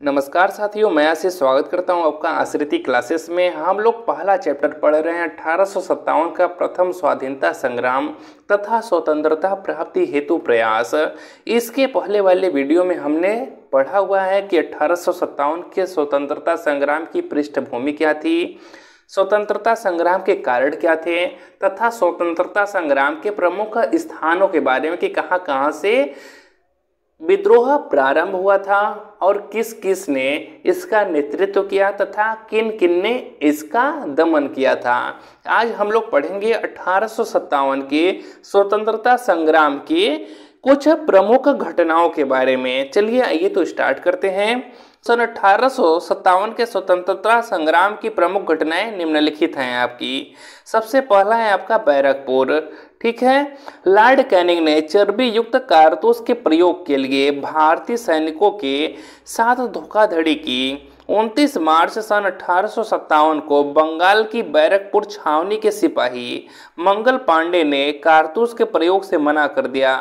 नमस्कार साथियों, मैं आशीष स्वागत करता हूं आपका आश्रिति क्लासेस में। हम लोग पहला चैप्टर पढ़ रहे हैं 1857 का प्रथम स्वाधीनता संग्राम तथा स्वतंत्रता प्राप्ति हेतु प्रयास। इसके पहले वाले वीडियो में हमने पढ़ा हुआ है कि 1857 के स्वतंत्रता संग्राम की पृष्ठभूमि क्या थी, स्वतंत्रता संग्राम के कारण क्या थे तथा स्वतंत्रता संग्राम के प्रमुख स्थानों के बारे में कि कहाँ कहाँ से विद्रोह प्रारंभ हुआ था और किस किस ने इसका नेतृत्व किया तथा किन किन ने इसका दमन किया था। आज हम लोग पढ़ेंगे 1857 के स्वतंत्रता संग्राम की कुछ प्रमुख घटनाओं के बारे में। चलिए आइए तो स्टार्ट करते हैं। सन 1857 के स्वतंत्रता संग्राम की प्रमुख घटनाएं निम्नलिखित हैं आपकी। सबसे पहला है आपका बैरकपुर। ठीक है, लॉर्ड कैनिंग ने चर्बी युक्त कारतूस के प्रयोग के लिए भारतीय सैनिकों के साथ धोखाधड़ी की। 29 मार्च सन 1857 को बंगाल की बैरकपुर छावनी के सिपाही मंगल पांडे ने कारतूस के प्रयोग से मना कर दिया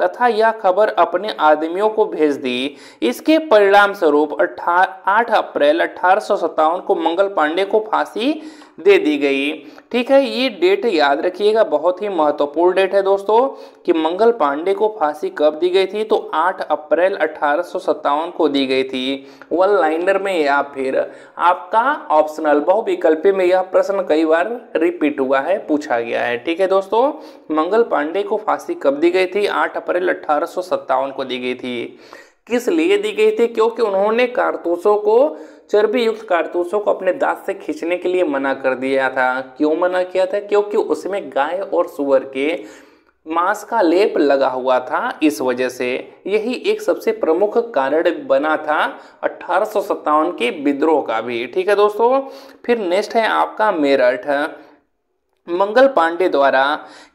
तथा यह खबर अपने आदमियों को भेज दी। इसके परिणाम स्वरूप 8 अप्रैल 1857 को मंगल पांडे को फांसी दे दी गई। ठीक है, ये डेट याद रखिएगा, बहुत ही महत्वपूर्ण डेट है दोस्तों कि मंगल पांडे को फांसी कब दी गई थी, तो 8 अप्रैल 1857 को दी गई थी। वन लाइनर में या फिर आपका ऑप्शनल बहुविकल्पी में यह प्रश्न कई बार रिपीट हुआ है, पूछा गया है। ठीक है दोस्तों, मंगल पांडे को फांसी कब दी गई थी? 8 अप्रैल 1857 को दी गई थी। किस लिए दी गई थी? क्योंकि उन्होंने कारतूसों को, चर्बी युक्त कारतूसों को अपने दांत से खींचने के लिए मना कर दिया था। क्यों मना किया था? क्योंकि उसमें गाय और सुअर के मांस का लेप लगा हुआ था, इस वजह से। यही एक सबसे प्रमुख कारण बना था 1857 के विद्रोह का भी। ठीक है दोस्तों, फिर नेक्स्ट है आपका मेरठ। मंगल पांडे द्वारा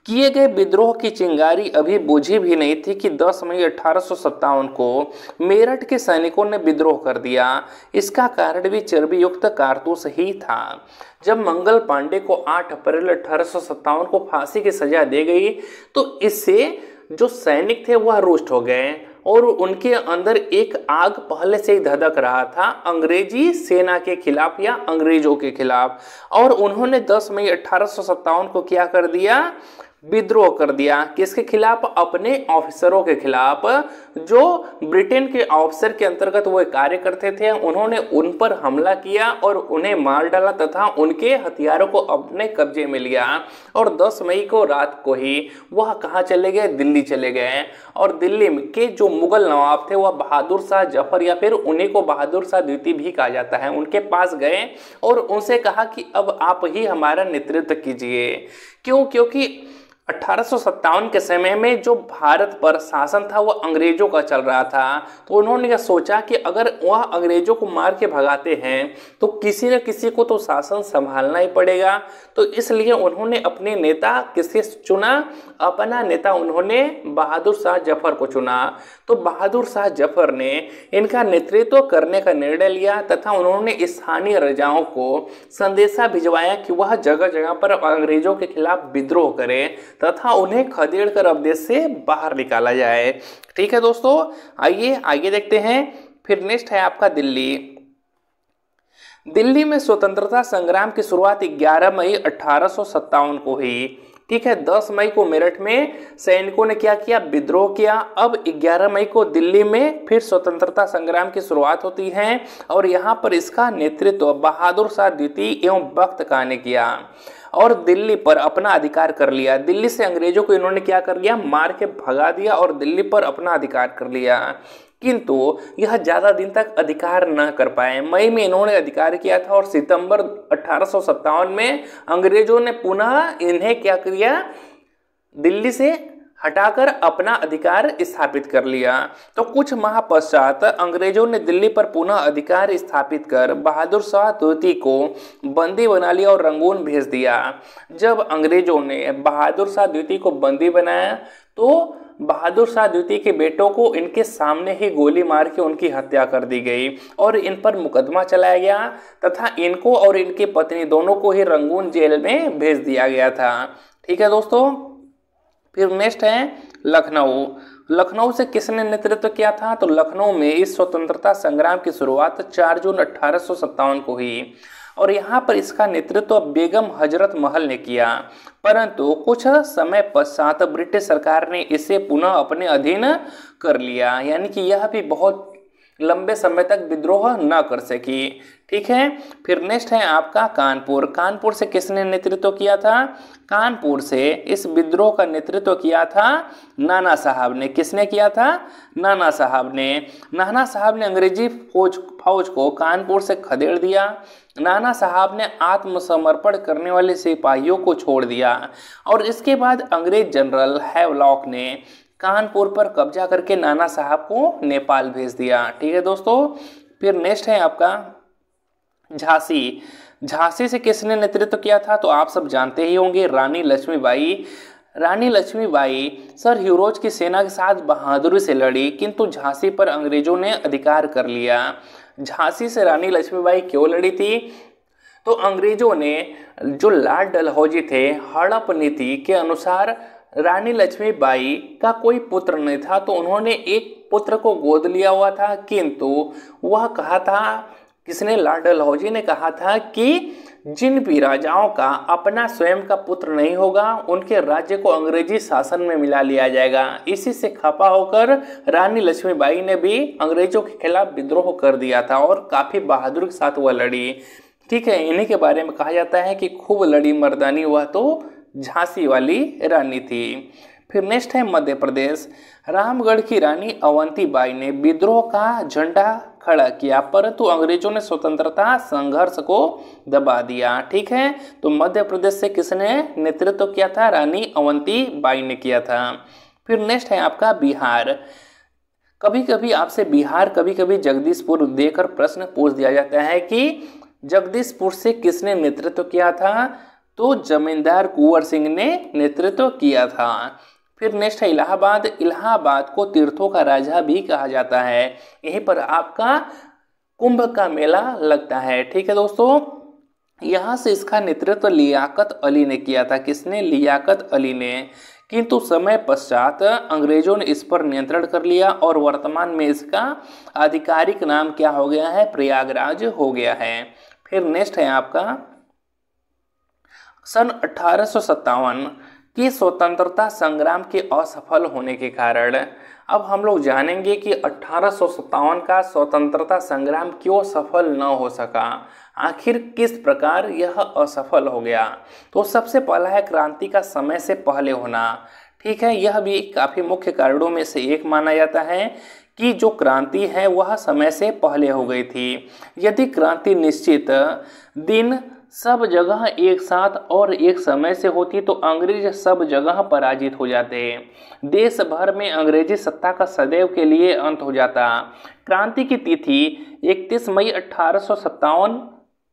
किए गए विद्रोह की चिंगारी अभी बुझी भी नहीं थी कि 10 मई 1857 को मेरठ के सैनिकों ने विद्रोह कर दिया। इसका कारण भी चर्बी युक्त कारतूस ही था। जब मंगल पांडे को 8 अप्रैल 1857 को फांसी की सजा दी गई तो इससे जो सैनिक थे वह रुष्ट हो गए और उनके अंदर एक आग पहले से ही धधक रहा था अंग्रेजी सेना के खिलाफ या अंग्रेजों के खिलाफ, और उन्होंने 10 मई 1857 को क्या कर दिया? विद्रोह कर दिया। किसके खिलाफ? अपने ऑफिसरों के खिलाफ, जो ब्रिटेन के ऑफिसर के अंतर्गत वो कार्य करते थे। उन्होंने उन पर हमला किया और उन्हें मार डाला तथा उनके हथियारों को अपने कब्जे में लिया। और 10 मई को रात को ही वह कहाँ चले गए? दिल्ली चले गए। और दिल्ली के जो मुगल नवाब थे वह बहादुर शाह जफर या फिर उन्हीं को बहादुर शाह द्वितीय भी कहा जाता है, उनके पास गए और उनसे कहा कि अब आप ही हमारा नेतृत्व कीजिए। क्यों? क्योंकि 1857 के समय में जो भारत पर शासन था वह अंग्रेजों का चल रहा था। तो उन्होंने यह सोचा कि अगर वह अंग्रेजों को मार के भगाते हैं तो किसी न किसी को तो शासन संभालना ही पड़ेगा। तो इसलिए उन्होंने अपने नेता किसे चुना? अपना नेता उन्होंने बहादुर शाह जफर को चुना। तो बहादुर शाह जफर ने इनका नेतृत्व करने का निर्णय लिया तथा उन्होंने स्थानीय राजाओं को संदेशा भिजवाया कि वह जगह जगह पर अंग्रेजों के खिलाफ विद्रोह करें तथा उन्हें खदेड़ कर अब देश से बाहर निकाला जाए। ठीक है दोस्तों, आइए आगे देखते हैं। फिर नेक्स्ट है आपका दिल्ली। दिल्ली में स्वतंत्रता संग्राम की शुरुआत 11 मई 1857 को हुई। ठीक है, 10 मई को मेरठ में सैनिकों ने क्या किया? विद्रोह किया। अब 11 मई को दिल्ली में फिर स्वतंत्रता संग्राम की शुरुआत होती है और यहाँ पर इसका नेतृत्व बहादुर शाह द्वितीय एवं बख्त खां ने किया और दिल्ली पर अपना अधिकार कर लिया। दिल्ली से अंग्रेजों को इन्होंने क्या कर लिया? मार के भगा दिया और दिल्ली पर अपना अधिकार कर लिया। किंतु यह ज्यादा दिन तक अधिकार न कर पाए। मई में इन्होंने अधिकार किया था और सितंबर 1857 में अंग्रेजों ने पुनः इन्हें क्या किया? दिल्ली से हटाकर अपना अधिकार स्थापित कर लिया। तो कुछ माह पश्चात अंग्रेजों ने दिल्ली पर पुनः अधिकार स्थापित कर बहादुर शाह द्वितीय को बंदी बना लिया और रंगून भेज दिया। जब अंग्रेजों ने बहादुर शाह द्वितीय को बंदी बनाया तो बहादुर शाह द्वितीय के बेटों को इनके सामने ही गोली मार के उनकी हत्या कर दी गई और इन पर मुकदमा चलाया गया तथा इनको और इनकी पत्नी दोनों को ही रंगून जेल में भेज दिया गया था। ठीक है दोस्तों, फिर नेक्स्ट है लखनऊ। लखनऊ से किसने नेतृत्व किया था? तो लखनऊ में इस स्वतंत्रता संग्राम की शुरुआत 4 जून 1857 को हुई और यहाँ पर इसका नेतृत्व बेगम हजरत महल ने किया, परंतु कुछ समय पश्चात ब्रिटिश सरकार ने इसे पुनः अपने अधीन कर लिया, यानी कि यह भी बहुत लंबे समय तक विद्रोह न कर सकी। ठीक है, फिर नेक्स्ट है आपका कानपुर। कानपुर से किसने नेतृत्व किया था? कानपुर से इस विद्रोह का नेतृत्व किया था नाना साहब ने। किसने किया था? नाना साहब ने। नाना साहब ने अंग्रेजी फौज को कानपुर से खदेड़ दिया। नाना साहब ने आत्मसमर्पण करने वाले सिपाहियों को छोड़ दिया और इसके बाद अंग्रेज जनरल हैवलॉक ने कानपुर पर कब्जा करके नाना साहब को नेपाल भेज दिया। ठीक है दोस्तों, फिर नेक्स्ट है आपका झांसी। झांसी से किसने नेतृत्व किया था? तो आप सब जानते ही होंगे, रानी लक्ष्मीबाई। रानी लक्ष्मीबाई सर ह्यूरोज की सेना के साथ बहादुरी से लड़ी, किंतु झांसी पर अंग्रेजों ने अधिकार कर लिया। झांसी से रानी लक्ष्मीबाई क्यों लड़ी थी? तो अंग्रेजों ने जो लॉर्ड डलहौजी थे, हड़प नीति के अनुसार रानी लक्ष्मीबाई का कोई पुत्र नहीं था, तो उन्होंने एक पुत्र को गोद लिया हुआ था, किंतु वह कहा था, किसने? लॉर्ड डलहौजी ने कहा था कि जिन भी राजाओं का अपना स्वयं का पुत्र नहीं होगा, उनके राज्य को अंग्रेजी शासन में मिला लिया जाएगा। इसी से खफा होकर रानी लक्ष्मीबाई ने भी अंग्रेजों के खिलाफ विद्रोह कर दिया था और काफ़ी बहादुरी के साथ वह लड़ी। ठीक है, इन्हीं के बारे में कहा जाता है कि खूब लड़ी मर्दानी, वह तो झांसी वाली रानी थी। फिर नेक्स्ट है मध्य प्रदेश। रामगढ़ की रानी अवंतीबाई ने विद्रोह का झंडा खड़ा किया, परंतु अंग्रेजों ने स्वतंत्रता संघर्ष को दबा दिया। ठीक है, तो मध्य प्रदेश से किसने नेतृत्व किया था? रानी अवंतीबाई ने किया था। फिर नेक्स्ट है आपका बिहार। कभी कभी आपसे बिहार, कभी कभी जगदीशपुर देकर प्रश्न पूछ दिया जाता है कि जगदीशपुर से किसने नेतृत्व किया था? तो जमींदार कुंवर सिंह ने नेतृत्व किया था। फिर नेक्स्ट है इलाहाबाद। इलाहाबाद को तीर्थों का राजा भी कहा जाता है, यहीं पर आपका कुंभ का मेला लगता है। ठीक है दोस्तों, यहाँ से इसका नेतृत्व लियाकत अली ने किया था। किसने? लियाकत अली ने। किंतु समय पश्चात अंग्रेजों ने इस पर नियंत्रण कर लिया और वर्तमान में इसका आधिकारिक नाम क्या हो गया है? प्रयागराज हो गया है। फिर नेक्स्ट है आपका सन 1857 की स्वतंत्रता संग्राम के असफल होने के कारण। अब हम लोग जानेंगे कि 1857 का स्वतंत्रता संग्राम क्यों सफल न हो सका, आखिर किस प्रकार यह असफल हो गया। तो सबसे पहला है क्रांति का समय से पहले होना। ठीक है, यह भी काफ़ी मुख्य कारणों में से एक माना जाता है कि जो क्रांति है वह समय से पहले हो गई थी। यदि क्रांति निश्चित दिन सब जगह एक साथ और एक समय से होती तो अंग्रेज सब जगह पराजित हो जाते, देश भर में अंग्रेजी सत्ता का सदैव के लिए अंत हो जाता। क्रांति की तिथि 31 मई 1857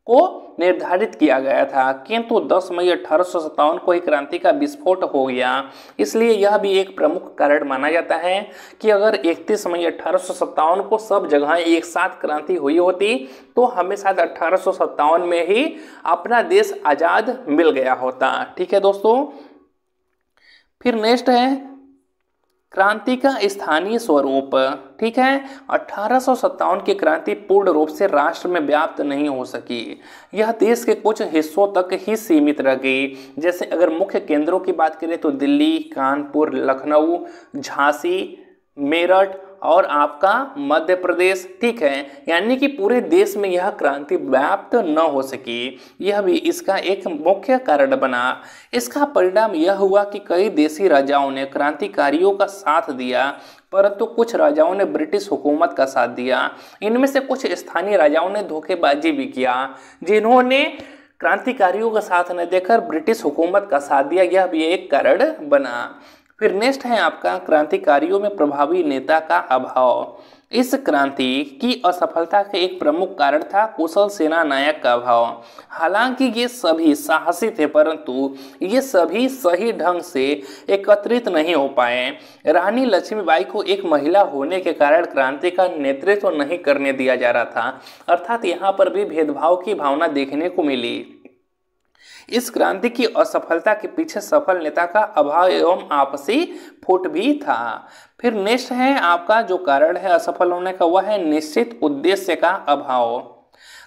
को निर्धारित किया गया था, किंतु 10 मई 1857 को ही क्रांति का विस्फोट हो गया। इसलिए यह भी एक प्रमुख कारण माना जाता है कि अगर 31 मई 1857 को सब जगह एक साथ क्रांति हुई होती तो हमें शायद 1857 में ही अपना देश आज़ाद मिल गया होता। ठीक है दोस्तों, फिर नेक्स्ट है क्रांति का स्थानीय स्वरूप। ठीक है, 1857 की क्रांति पूर्ण रूप से राष्ट्र में व्याप्त नहीं हो सकी, यह देश के कुछ हिस्सों तक ही सीमित रह गई। जैसे अगर मुख्य केंद्रों की बात करें तो दिल्ली, कानपुर, लखनऊ, झांसी, मेरठ और आपका मध्य प्रदेश। ठीक है, यानी कि पूरे देश में यह क्रांति व्याप्त न हो सकी, यह भी इसका एक मुख्य कारण बना। इसका परिणाम यह हुआ कि कई देशी राजाओं ने क्रांतिकारियों का साथ दिया, परंतु कुछ राजाओं ने ब्रिटिश हुकूमत का साथ दिया। इनमें से कुछ स्थानीय राजाओं ने धोखेबाजी भी किया, जिन्होंने क्रांतिकारियों का साथ न देकर ब्रिटिश हुकूमत का साथ दिया, यह भी एक कारण बना। फिर नेक्स्ट है आपका क्रांतिकारियों में प्रभावी नेता का अभाव। इस क्रांति की असफलता का एक प्रमुख कारण था कुशल सेना नायक का अभाव। हालांकि ये सभी साहसी थे, परंतु ये सभी सही ढंग से एकत्रित नहीं हो पाए। रानी लक्ष्मीबाई को एक महिला होने के कारण क्रांति का नेतृत्व नहीं करने दिया जा रहा था, अर्थात यहाँ पर भी भेदभाव की भावना देखने को मिली। इस क्रांति की असफलता के पीछे सफल नेता का अभाव एवं आपसी फूट भी था। फिर नेक्स्ट है आपका जो कारण है असफल होने का, वह है निश्चित उद्देश्य का अभाव।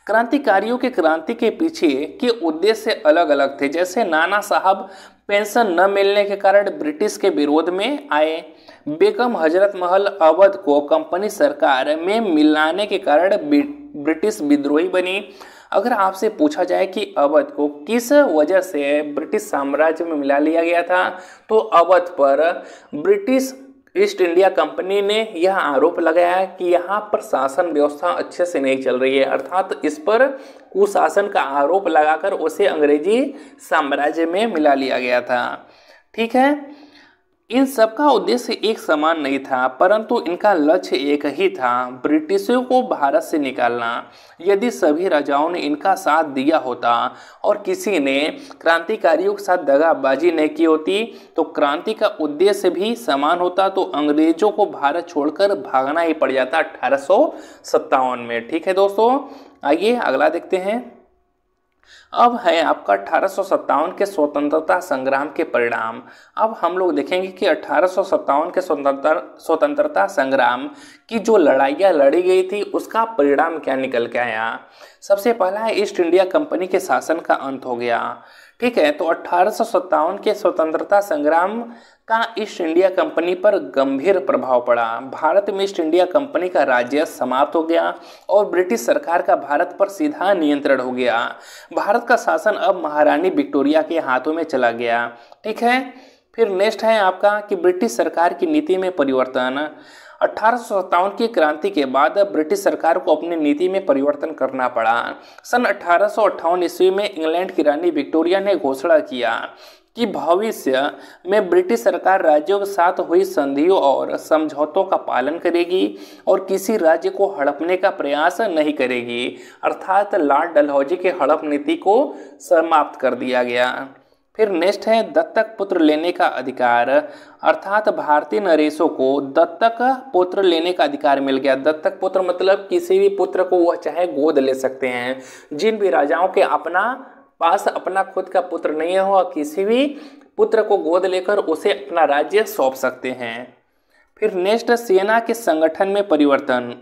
क्रांतिकारियों के क्रांति के पीछे के उद्देश्य अलग अलग थे। जैसे नाना साहब पेंशन न मिलने के कारण ब्रिटिश के विरोध में आए, बेगम हजरत महल अवध को कंपनी सरकार में मिलाने के कारण ब्रिटिश विद्रोही बनी। अगर आपसे पूछा जाए कि अवध को किस वजह से ब्रिटिश साम्राज्य में मिला लिया गया था, तो अवध पर ब्रिटिश ईस्ट इंडिया कंपनी ने यह आरोप लगाया कि यहाँ पर शासन व्यवस्था अच्छे से नहीं चल रही है, अर्थात इस पर कुशासन का आरोप लगाकर उसे अंग्रेजी साम्राज्य में मिला लिया गया था। ठीक है, इन सब का उद्देश्य एक समान नहीं था, परंतु इनका लक्ष्य एक ही था, ब्रिटिशों को भारत से निकालना। यदि सभी राजाओं ने इनका साथ दिया होता और किसी ने क्रांतिकारियों के साथ दगाबाजी नहीं की होती तो क्रांति का उद्देश्य भी समान होता, तो अंग्रेजों को भारत छोड़कर भागना ही पड़ जाता 1857 में। ठीक है दोस्तों, आइए अगला देखते हैं। अब है आपका 1857 के स्वतंत्रता संग्राम के परिणाम। अब हम लोग देखेंगे कि 1857 के स्वतंत्रता संग्राम की जो लड़ाइयाँ लड़ी गई थी उसका परिणाम क्या निकल के आया। सबसे पहला है ईस्ट इंडिया कंपनी के शासन का अंत हो गया। ठीक है, तो 1857 के स्वतंत्रता संग्राम का ईस्ट इंडिया कंपनी पर गंभीर प्रभाव पड़ा। भारत में ईस्ट इंडिया कंपनी का राज्य समाप्त हो गया और ब्रिटिश सरकार का भारत पर सीधा नियंत्रण हो गया। भारत का शासन अब महारानी विक्टोरिया के हाथों में चला गया। ठीक है, फिर नेक्स्ट है आपका कि ब्रिटिश सरकार की नीति में परिवर्तन। 1857 की क्रांति के बाद ब्रिटिश सरकार को अपनी नीति में परिवर्तन करना पड़ा। सन 1858 ईस्वी में इंग्लैंड की रानी विक्टोरिया ने घोषणा किया कि भविष्य में ब्रिटिश सरकार राज्यों के साथ हुई संधियों और समझौतों का पालन करेगी और किसी राज्य को हड़पने का प्रयास नहीं करेगी, अर्थात लॉर्ड डलहौजी के हड़प नीति को समाप्त कर दिया गया। फिर नेक्स्ट है दत्तक पुत्र लेने का अधिकार, अर्थात भारतीय नरेशों को दत्तक पुत्र लेने का अधिकार मिल गया। दत्तक पुत्र मतलब किसी भी पुत्र को वह चाहे गोद ले सकते हैं। जिन भी राजाओं के पास अपना खुद का पुत्र नहीं हो, किसी भी पुत्र को गोद लेकर उसे अपना राज्य सौंप सकते हैं। फिर नेक्स्ट सेना के संगठन में परिवर्तन।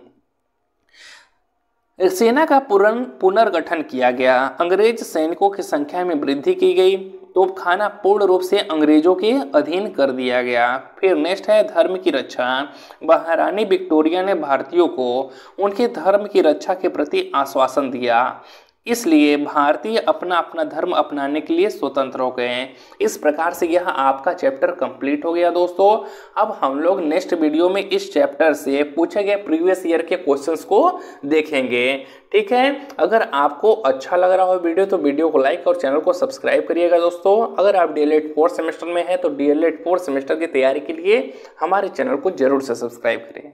सेना का पुनर्गठन किया गया, अंग्रेज सैनिकों की संख्या में वृद्धि की गई, तोपखाना पूर्ण रूप से अंग्रेजों के अधीन कर दिया गया। फिर नेक्स्ट है धर्म की रक्षा। महारानी विक्टोरिया ने भारतीयों को उनके धर्म की रक्षा के प्रति आश्वासन दिया, इसलिए भारतीय अपना अपना धर्म अपनाने के लिए स्वतंत्र हो गए। इस प्रकार से यह आपका चैप्टर कंप्लीट हो गया दोस्तों। अब हम लोग नेक्स्ट वीडियो में इस चैप्टर से पूछे गए प्रीवियस ईयर के क्वेश्चंस को देखेंगे। ठीक है, अगर आपको अच्छा लग रहा हो वीडियो तो वीडियो को लाइक और चैनल को सब्सक्राइब करिएगा दोस्तों। अगर आप DLED 4th सेमेस्टर में हैं तो DLED 4th सेमेस्टर की तैयारी के लिए हमारे चैनल को जरूर से सब्सक्राइब करें।